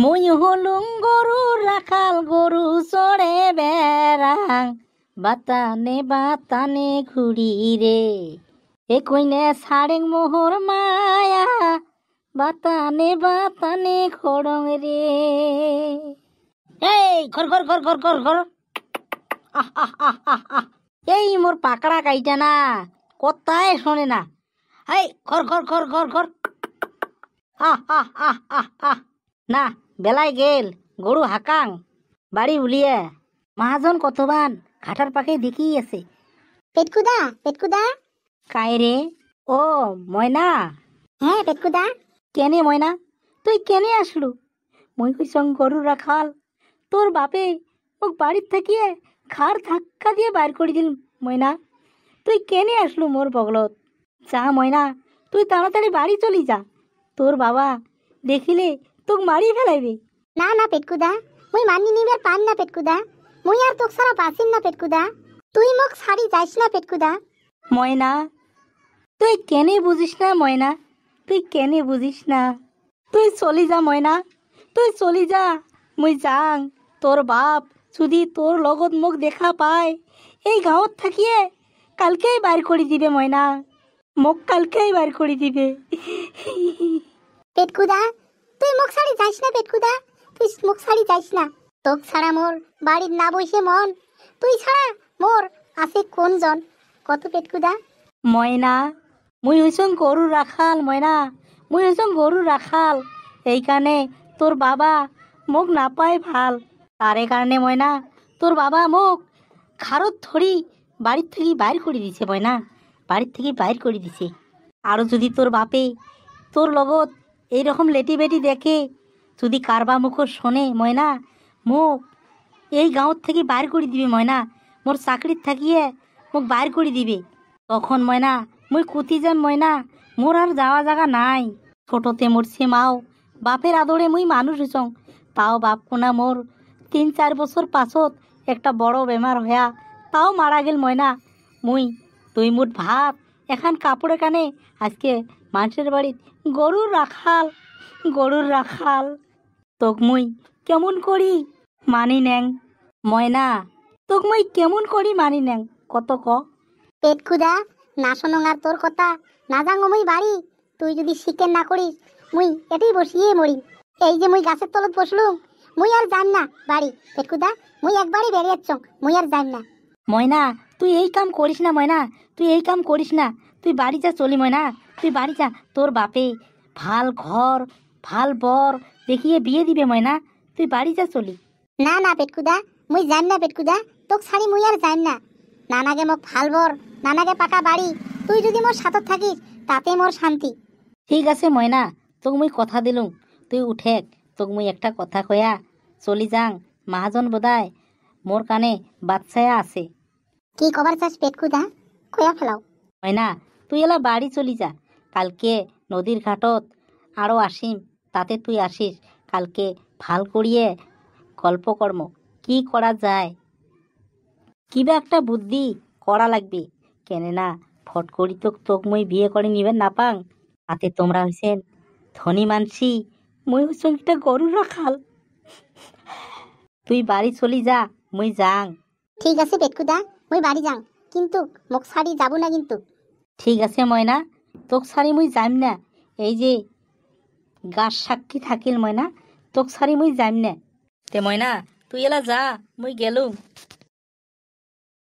মুই হলুম গরু রাখাল, গরু চড়ে বেড়াং, বাতানে বাতানে ঘুরি রে। এ কইনে ছাড়েং মোহর মায়া, বাতানে বাতানে খড়ং রে। এই ঘর ঘর ঘর ঘর ঘর ঘর, আহ আহ আহ আহ আহ। এই মোর পাকড়া কাইটা না, কথাই শোনে না। এই ঘর ঘর ঘর ঘর ঘর, আহ আহ আহ আহ আহ। না বেলায় গেল, গরু হাকাং, বাড়ি উলিয়ে। মহাজন কতবান ঘাটার পাকে দেখিই আছে। পেটকুদা, পেটকুদা। কায়রে? ও ময়না। হ্যাঁ পেটকুদা। কেনে ময়না, তুই কেনে আসলু? মই কইসং গরু রাখাল, তোর বাপে মোক বাড়ির থাকিয়ে খার ধাক্কা দিয়ে বাইর করে দিল। ময়না তুই কেনে আসলু মোর বগলত? যা ময়না, তুই তাড়াতাড়ি বাড়ি চলি যা, তোর বাবা দেখিলে তোক মারি ফেলাইবে। না না পেটকুদা, মুই মানি নিবার পান না পেটকুদা। মুই আর তোক সারা বাঁচিম না পেটকুদা। তুই মোক ছাড়ি যাইস না পেটকুদা। ময়না তুই কেনে বুঝিস না ময়না, তুই কেনে বুঝিস না। তুই চলি যা ময়না, তুই চলি যা। মুই যাং, তোর বাপ যদি তোর লগত মোক দেখা পায়, এই গাঁৱত থাকিয়ে কালকেই বাইর করে দিবে ময়না, মোক কালকেই বাইর করে দিবে। পেটকুদা তুই মোক ছাড়ি যাইস না পেটকুদা, তুই মোক ছাড়ি যাইস না। তোক ছাড়া মোর বাড়ির না বসে মন, তুই ছাড়া মোর আছে কোনজন কত পেটকুদা। ময়না মুই হইছং গরু রাখাল, ময়না মুই হইছং গরু রাখাল। এইখানে তোর বাবা মোক নাপায় ভাল, তারে কারণে ময়না তোর বাবা মোক খারত ধরি বাড়ির থেকে বাইর করে দিছে ময়না, বাড়ির থেকে বাইর করে দিছে। আরও যদি তোর বাপে তোর লগত এইরকম লেটি বেটি দেখে, যদি কারবা মুখ শোনে ময়না, মোক এই গাঁৱত থেকে বাইর করে দিবে ময়না, মোর চাকরির থাকিয়ে মোক বাইর করে দিবে। তখন ময়না মুই কুতি যাম ময়না, মোর আর যাওয়া জায়গা নাই। ছোটতে মরছে মাও, বাপের আদরে মুই মানুষ হইছং, তাও বাপ কোনা মোর ৩-৪ বছর পাছত একটা বড় বেমার হয়া তাও মারা গেল ময়না। মুই 2 মুঠ ভাত এখান কাপড়ে কানে আজকে মানুষের বাড়িত গরুর রাখাল, গরুর রাখাল। তোক মুই কেমন করি মানি নেং ময়না, তোক মুই কেমন করি মানি নেং কত ক? পেটকুদা না শোনং আর তোর কথা, না যাঙ্গ মুই বাড়ি। তুই যদি শিকেন না করিস মুই এটাই বসিয়ে মরি। এই যে মুই গাছের তলত বসলুম, মুই আর যাইম না বাড়ি পেটকুদা। মুই একবারই বেরিয়েছ, মুই আর যাইম না। ময়না তুই এই কাম করিস না ময়না, তুই এই কাম করিস না, তুই বাড়ি যা চলি ময়না, তুই বাড়ি যা। তোর বাপে ভাল ঘর ভাল বর দেখিয়ে বিয়ে দিবে ময়না, তুই বাড়ি যা চলি। না না পেটকুদা, মুই যাইম না পেটকুদা, তোক ছাড়ি মুই আর যাইম না। নানাগে মোক ভাল বর, নানাগে পাকা বাড়ি, তুই যদি মোর সাথত থাকিস তাতে মোর শান্তি। ঠিক আছে ময়না, তোক মুই কথা দিলুম, তুই উঠেক। তোক মুই একটা কথা কয়া চলি যাং, মহাজন বোধায় মোর কানে বাচ্চায়া আছে। কি কবার চাস পেটকুদা, কয়া ফেলাও। ময়না তুই এলা বাড়ি চলি যা, কালকে নদীর ঘাটত আরও আসিম, তাতে তুই আসিস। কালকে ভাল করিয়ে গল্প কর্ম কি করা যায়, কিবা একটা বুদ্ধি করা লাগবে। কেনে না ফট করি তোক মুই বিয়ে করে নিবেন না পাং, তাতে তোমরা হইছেন ধনী মানসি, মুই হইছং একটা গরু রাখাল। তুই বাড়ি চলি যা, মুই যাং। ঠিক আছে পেটকুদা, মুই বাড়ি যাং, কিন্তু মোক ছাড়ি যাব না কিন্তু। ঠিক আছে ময়না, তোক ছাড়ি মুই যাইম না। এই যে গাছ সাক্ষী থাকিল ময়না, তোক ছাড়ি মুই যাইম না। তে ময়না তুই এলা যা, মুই গেলুম।